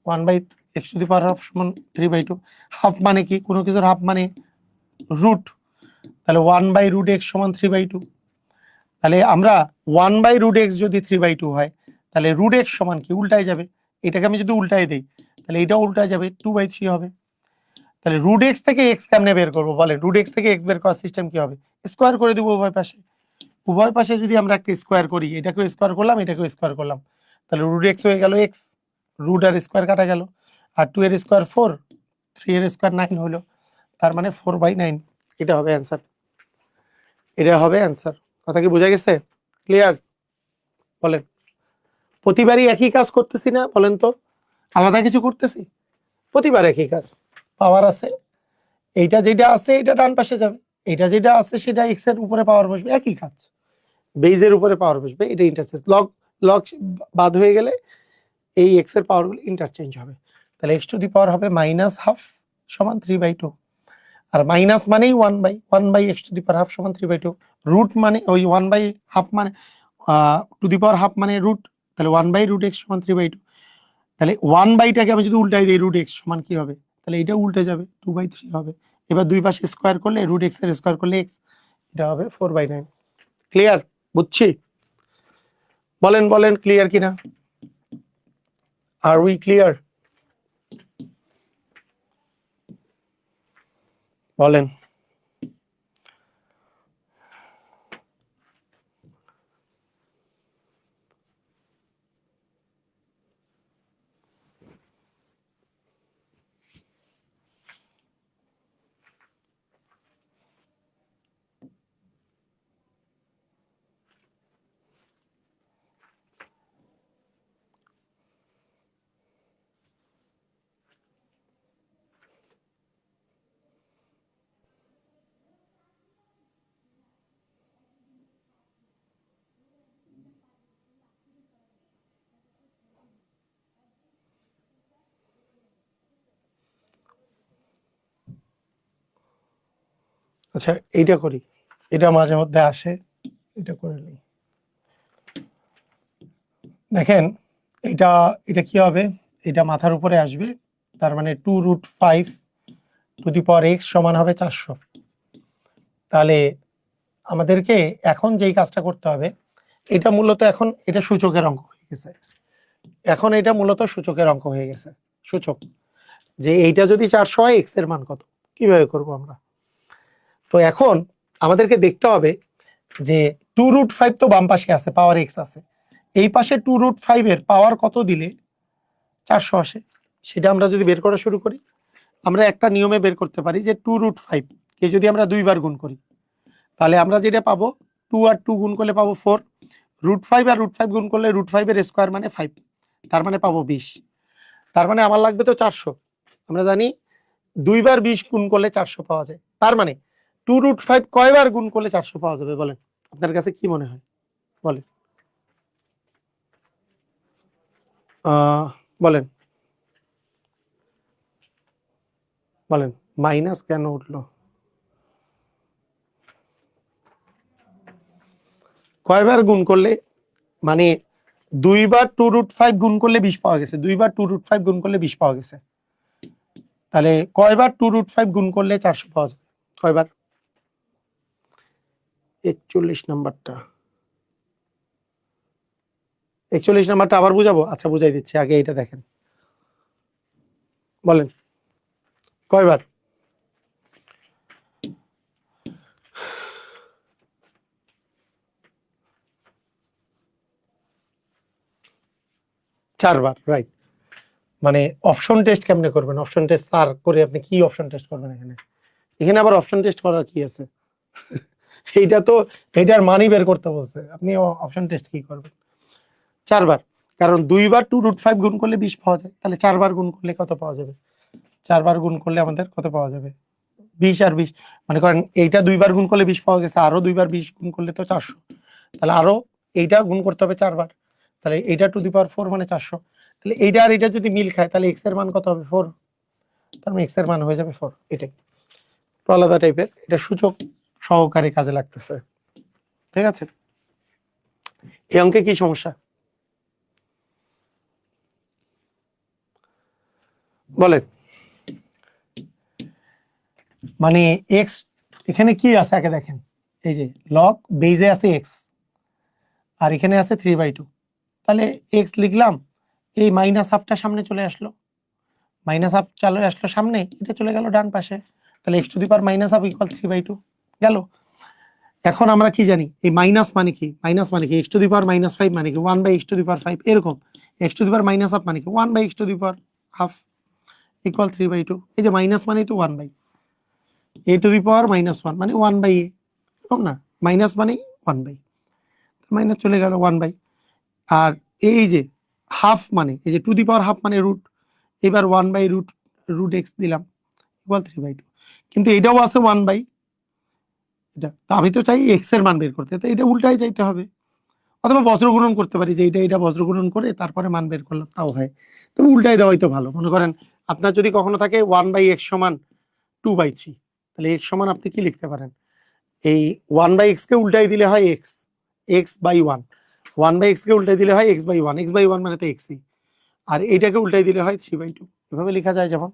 1/x⁻½ সমান 3/2। হাফ মানে কি? কোনো কিছুর হাফ মানে রুট, তাহলে 1/√x সমান 3/2। তাহলে আমরা 1/√x যদি 3/2 হয়, তাহলে √x সমান কি? উল্টায় যাবে, এটাকে আমি যদি উল্টায় দেই তাহলে এটাও উল্টায় যাবে, 2/3 হবে। তাহলে √x থেকে x কেমনে বের করবো বলেন? √x থেকে x বের করার সিস্টেম কি হবে? স্কোয়ার করে দিব উভয় পাশে। উভয় পাশে যদি আমরা একটা স্কোয়ার করি, এটাকেও স্কোয়ার করলাম, এটাকেও স্কোয়ার করলাম, তাহলে √x হয়ে গেল x, রুট আর স্কোয়ার কাটা গেল, আর 2 এর স্কোয়ার 4, 3 এর স্কোয়ার 9 হলো, তার মানে 4/9। এটা হবে অ্যান্সার, এটা হবে অ্যান্সার। কথা কি বোঝা গেছে? ক্লিয়ার? বলেন। প্রতিবারই একই কাজ করতেছি না? বলেন তো, আলাদা কিছু করতেছি? প্রতিবার একই কাজ। পাওয়ার আছে, এইটা যেটা আছে এটা ডান পাশে যাবে, এটা যেটা আছে সেটা এক্স এর উপরে পাওয়ার বসবে, একই কাজ। বেজের উপরে পাওয়ার বসবে, এটা ইন্টারচেঞ্জ, লগ লগ বাদ হয়ে গেলে এই এক্স এর পাওয়ার গুলো ইন্টারচেঞ্জ হবে। তাহলে x⁻² হবে -½ সমান 3/2, আর মাইনাস মানেই 1/x⁻½ সমান 3/2, রুট মানে ওই 1/2 মানে টু দি পাওয়ার ½ মানে রুট, তাহলে 1/√x সমান 3/2। তাহলে 1/টাকে আমি যদি উল্টাই দিই, √x সমান কি হবে? তাহলে এটা উল্টে যাবে, 2/3 হবে। এবার দুই পাশে স্কোয়ার করলে √x এর স্কোয়ার করলে x, এটা হবে 4/9। ক্লিয়ার? বুঝছি? বলেন বলেন, ক্লিয়ার কিনা? আর উই ক্লিয়ার? বলেন। আচ্ছা এইটা করি, এটা মাঝে মধ্যে আসে, এটা করে নিই। দেখেন এটা এটা কি হবে, এটা মাথার উপরে আসবে, তার মানে 2√5 টু দি পাওয়ার x সমান হবে 400। তাহলে আমাদেরকে এখন যেই কাজটা করতে হবে, এটা মূলত এখন এটা সূচকের অঙ্ক হয়ে গেছে, এখন এটা মূলত সূচকের অঙ্ক হয়ে গেছে, সূচক যে এইটা যদি 400 হয় x এর মান কত, কিভাবে করব আমরা। তো এখন আমাদেরকে দেখতে হবে যে 2√5 তো বাম পাশে আছে, পাওয়ার x আছে, এই পাশে 2√5 এর পাওয়ার কত দিলে 400 আসে, সেটা আমরা যদি বের করা শুরু করি, আমরা একটা নিয়মে বের করতে পারি যে 2√5 কে যদি আমরা দুইবার গুণ করি, তাহলে আমরা যেটা পাবো 2 আর 2 গুণ করলে পাবো 4, √5 আর √5 গুণ করলে √5 এর স্কোয়ার মানে 5, তার মানে পাবো 20। তার মানে আমার লাগবে তো 400, আমরা জানি দুইবার 20 গুণ করলে 400 পাওয়া যায়, তার মানে 2√5 কয়বার গুণ করলে 400 পাওয়া যাবে বলেন, আপনার কাছে কি মনে হয় বলেন, বলেন বলেন, মাইনাস কেন উঠলো, কয়বার গুণ করলে, মানে দুইবার 2√5 গুণ করলে 20 পাওয়া গেছে, দুইবার 2√5 গুণ করলে 20 পাওয়া গেছে, তাহলে কয়বার 2√5 গুণ করলে 400 পাওয়া যাবে, কয়বার। 41 নাম্বারটা, 41 নাম্বারটা আবার বুঝাবো, আচ্ছা বুঝাই দিচ্ছি, আগে এটা দেখেন, বলেন কয়বার। চারবার, রাইট। মানে অপশন টেস্ট কেমনে করবেন, অপশন টেস্ট স্যার করে আপনি কি অপশন টেস্ট করবেন এখানে, এখানে আবার অপশন টেস্ট করার কি আছে, এইটা তো এটার মানি বের করতে বলছে, আপনি অপশন টেস্ট কি করবেন। চারবার, কারণ দুইবার 2√5 গুণ করলে 20 পাওয়া যায়, তাহলে চারবার গুণ করলে কত পাওয়া যাবে, চারবার গুণ করলে আমাদের কত পাওয়া যাবে, 20 আর 20, মানে করেন এইটা দুইবার গুণ করলে 20 পাওয়া গেছে, আরো দুইবার 20 গুণ করলে তো 400, তাহলে আরো এইটা গুণ করতে হবে 4বার, তাহলে এইটা টু দি পাওয়ার 4 মানে 400, তাহলে এইটা আর এটা যদি মিল খায় তাহলে x এর মান কত হবে 4, তার মানে x এর মান হয়ে যাবে 4, এটাই তো আলাদা টাইপের, এটা সূচক সহকারে কাজে লাগতেছে, ঠিক আছে। এই অঙ্কে কি সমস্যা বলেন, মানে x এখানে কি আছে আগে দেখেন, এই যে লগ বেজে আছে x আর এখানে আছে 3/2, তাহলে x লিখলাম, এই মাইনাস হাফটা সামনে চলে আসলো, মাইনাস হাফ চলে আসলো সামনে, এটা চলে গেল ডান পাশে, তাহলে x two the power minus half equal 3/2 গেল। এখন আমরা কি জানি এই মাইনাস মানে কি, মাইনাস মানে কি x টু দি পাওয়ার -5 মানে কি 1/x টু দি পাওয়ার 5, এরকম x two the power minus half মানে কি 1/x two the power half equal 3/2, এই যে মাইনাস মানে তো 1/, a টু দি পাওয়ার -1 মানে 1/a, এরকম না, মাইনাস মানে 1/, মাইনাস চলে গেল 1/, আর এই যে হাফ মানে এই যে টু দি পাওয়ার হাফ মানে রুট, এবার 1/√√x দিলাম ইকুয়াল 3/2, কিন্তু এটাও আছে 1/, এটা তো আমি তো চাই x এর মান বের করতে, তো এটা উল্টাই যাইতে হবে, অথবা বজ্রগুণন করতে পারি যে এটা বজ্রগুণন করে তারপরে মান বের করলাম, তাও হয়, তবে উল্টাই দেওয়াই তো ভালো। মনে করেন আপনার যদি কখনো থাকে 1/x সমান 2/3, তাহলে x সমান আপনি কি লিখতে পারেন, এই 1/x কে উল্টাই দিলে হয় x/1, 1/x কে উল্টাই দিলে হয় x/1, x/1 মানে তো xই, আর এইটাকে উল্টাই দিলে হয় 3/2, এভাবে লেখা যায়। যেমন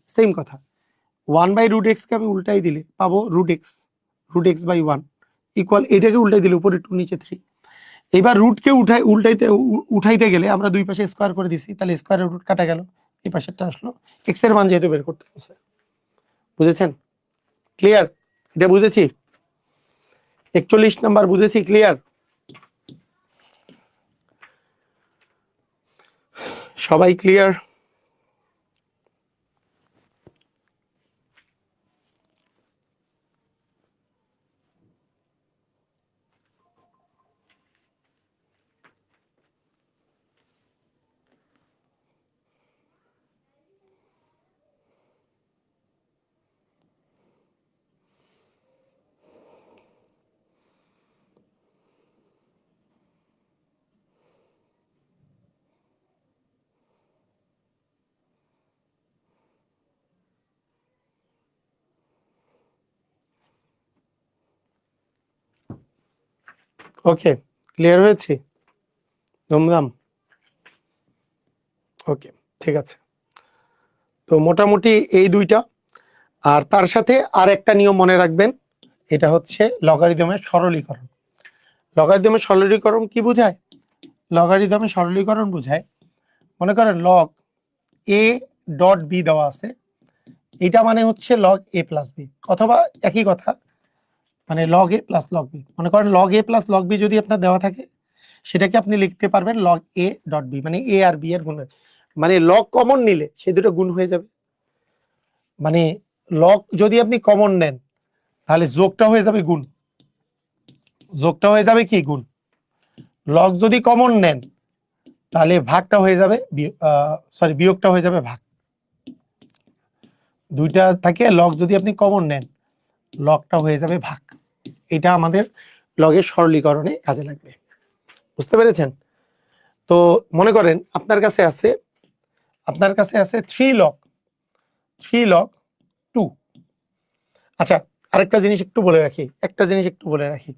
সেম কথা 1/√x কে আমি উল্টাই দিলে পাবো √x/1 ইকুয়াল, এটাকে উল্টাই দিলে উপরে 2 নিচে 3, এবার রুটকে উঠাইতে গেলে আমরা দুই পাশে স্কোয়ার করে দিছি, তাহলে স্কোয়ারের রুট কাটা গেল, এই পাশেরটা আসলো, x এর মান যেহেতু বের করতে হচ্ছে, বুঝেছেন, ক্লিয়ার, এটা বুঝেছি, 41 নাম্বার বুঝেছি, ক্লিয়ার, সবাই ক্লিয়ার। ওকে, ক্লিয়ার হয়েছে? ধুমধাম। ওকে, ঠিক আছে। তো মোটামুটি এই দুইটা, আর তার সাথে আর একটা নিয়ম মনে রাখবেন, এটা হচ্ছে লগারিদমের সরলীকরণ। লগারিদমের সরলীকরণ কি বোঝায়? লগারিদমের সরলীকরণ বোঝায়, মনে করেন লগ এ ডট বি দেওয়া আছে, এটা মানে হচ্ছে লগ এ প্লাস বি, অথবা একই কথা মানে লগ এ প্লাস লগ বি। মনে করেন লগ এ প্লাস লগ বি যদি আপনার দেওয়া থাকে, সেটাকে আপনি লিখতে পারবেন লগ এ ডট বি, মানে এ আর বি এর গুণ, মানে লগ কমন নিলে সে দুটো গুণ হয়ে যাবে। মানে লগ যদি আপনি কমন নেন তাহলে যোগটা হয়ে যাবে গুণ, যোগটা হয়ে যাবে কি গুণ। লগ যদি কমন নেন তাহলে ভাগটা হয়ে যাবে সরি বিয়োগটা হয়ে যাবে ভাগ। দুইটা থাকে লগ যদি আপনি কমন নেন, লগটা হয়ে যাবে ভাগ। এটা আমাদের লগের সরলীকরণে কাজে লাগবে, বুঝতে পেরেছেন? তো মনে করেন আপনার কাছে আছে 3 লগ 2। আচ্ছা, আরেকটা জিনিস একটু বলে রাখি,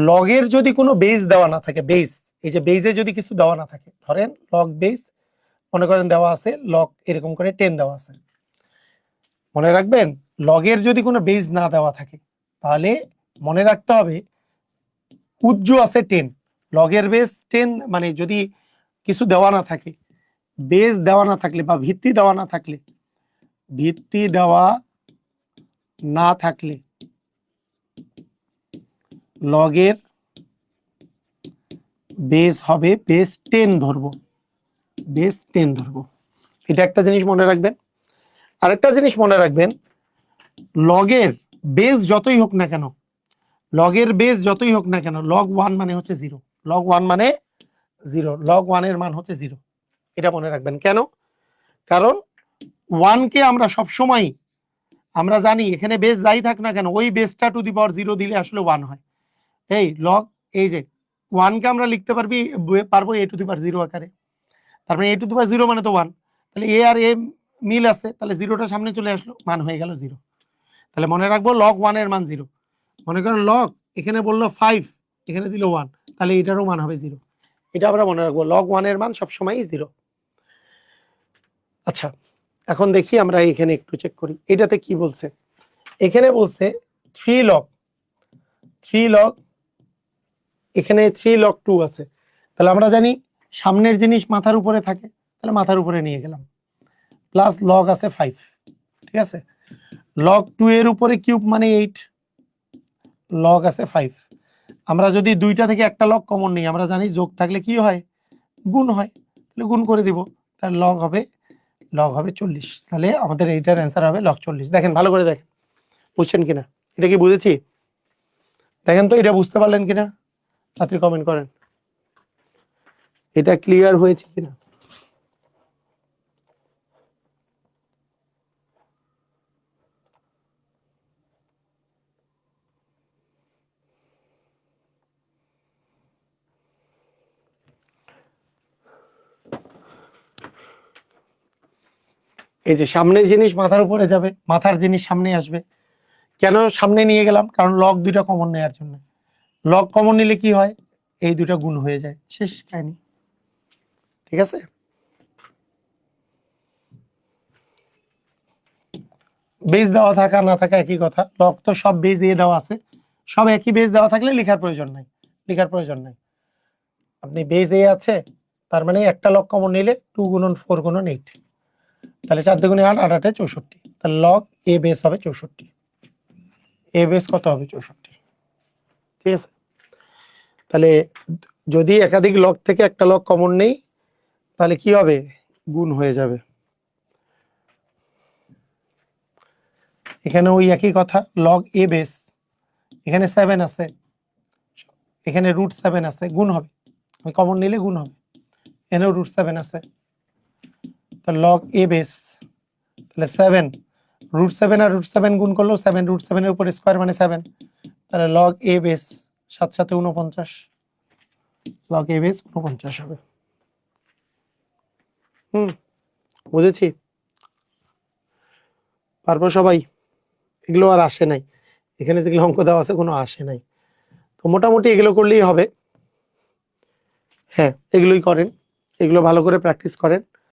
লগের যদি কোনো বেস দেওয়া না থাকে, বেস, এই যে বেসে যদি কিছু দেওয়া না থাকে, ধরেন লগ বেস মনে করেন দেওয়া আছে লগ এরকম করে 10 দেওয়া আছে, মনে রাখবেন লগের যদি কোনো বেস না দেওয়া থাকে তাহলে মনে রাখতে হবে উজ্জ আছে 10, লগের বেস 10, মানে যদি কিছু দেওয়া না থাকে, বেস দেওয়া না থাকলে বা ভিত্তি দেওয়া না থাকলে লগের বেস হবে বেস 10 ধরবো, এটা একটা জিনিস মনে রাখবেন। আরেকটা জিনিস মনে রাখবেন, লগের বেস যতই হোক না কেন, লগ 1 মানে হচ্ছে 0, লগ 1 মানে 0, লগ 1 এর মান হচ্ছে 0। এটা মনে রাখবেন। কেন? কারণ 1 কে আমরা সব সময় আমরা জানি এখানে বেস যাই থাক না কেন ওই বেসটা টু দি পাওয়ার 0 দিলে আসলে 1 হয়। এই যে 1 কে আমরা লিখতে পারবো a টু দি পাওয়ার 0 আকারে, তার মানে a টু দি পাওয়ার 0 মানে তো 1, তাহলে a আর a মিল আছে, তাহলে 0টা সামনে চলে আসলো, মান হয়ে গেল 0। তাহলে মনে রাখবো লগ 1 এর মান 0। মনে করেন লগ এখানে বললো 5, এখানে দিল 1, তাহলে এটারও মান হবে 0। এটা আমরা মনে রাখবো, লগ 1 এর মান সবসময়ই 0। আচ্ছা, এখন দেখি আমরা এখানে একটু চেক করি এটাতে কি বলছে। এখানে বলছে 3 লগ, এখানে 3 লগ 2 আছে, তাহলে আমরা জানি সামনের জিনিস মাথার উপরে থাকে, তাহলে মাথার উপরে নিয়ে গেলাম, প্লাস লগ আছে 5, ঠিক আছে। লগ 2 এর উপরে কিউব মানে 8, লগ আছে 5। আমরা যদি দুইটা থেকে একটা লগ কমন নিই, আমরা জানি যোগ থাকলে কি হয়, গুণ হয়, তাহলে গুণ করে দিব, তাহলে লগ হবে 40। তাহলে আমাদের এইটার অ্যান্সার হবে লগ 40। দেখেন ভালো করে দেখেন, বুঝছেন কিনা, এটা কি বুঝেছি? দেখেন তো এটা বুঝতে পারলেন কিনা, তাড়াতাড়ি কমেন্ট করেন এটা ক্লিয়ার হয়েছে কিনা। এই যে সামনের জিনিস মাথার উপরে যাবে, মাথার জিনিস সামনে আসবে। কেন সামনে নিয়ে গেলাম? কারণ লগ দুইটা কমন নেওয়ার জন্য। লগ কমন নিলে কি হয়, এই দুইটা গুণ হয়ে যায়, শেষ কাহিনী। ঠিক আছে, বেস দেওয়া থাকা না থাকা একই কথা, লগ তো সব বেস দিয়ে দেওয়া আছে, সব একই বেস দেওয়া থাকলে লেখার প্রয়োজন নাই। আপনি বেস এ আছে, তার মানে একটা লগ কমন নিলে 2 গুণন 4 গুণন 8, তাহলে 4 দুগুণে 8, 8 8 64, তাহলে লগ এ বেস হবে 64, এ বেস কত হবে 64। ঠিক আছে, তাহলে যদি একাধিক লগ থেকে একটা লগ কমন নেই তাহলে কি হবে, গুণ হয়ে যাবে। এখানে ওই একই কথা, লগ এ বেস, এখানে 7 আছে, এখানে √7 আছে, গুণ হবে, আমি কমন নিলে গুণ হবে, এখানেও √7 আছে, তাহলে লগ এ বেস, তাহলে 7 √7 আর √7 গুণ করলেও 7, √7 এর উপর স্কয়ার মানে 7, তাহলে লগ এ বেস 7 7 49, লগ এ বেস 49 হবে। বুঝেছি? পারবো সবাই? এগুলো আর আসে নাই, এখানে যেগুলো অঙ্ক দেওয়া আছে কোনো আসে নাই। তো মোটামুটি এগুলো করলেই হবে। হ্যাঁ, এগুলোই করেন, এগুলো ভালো করে প্র্যাকটিস করেন।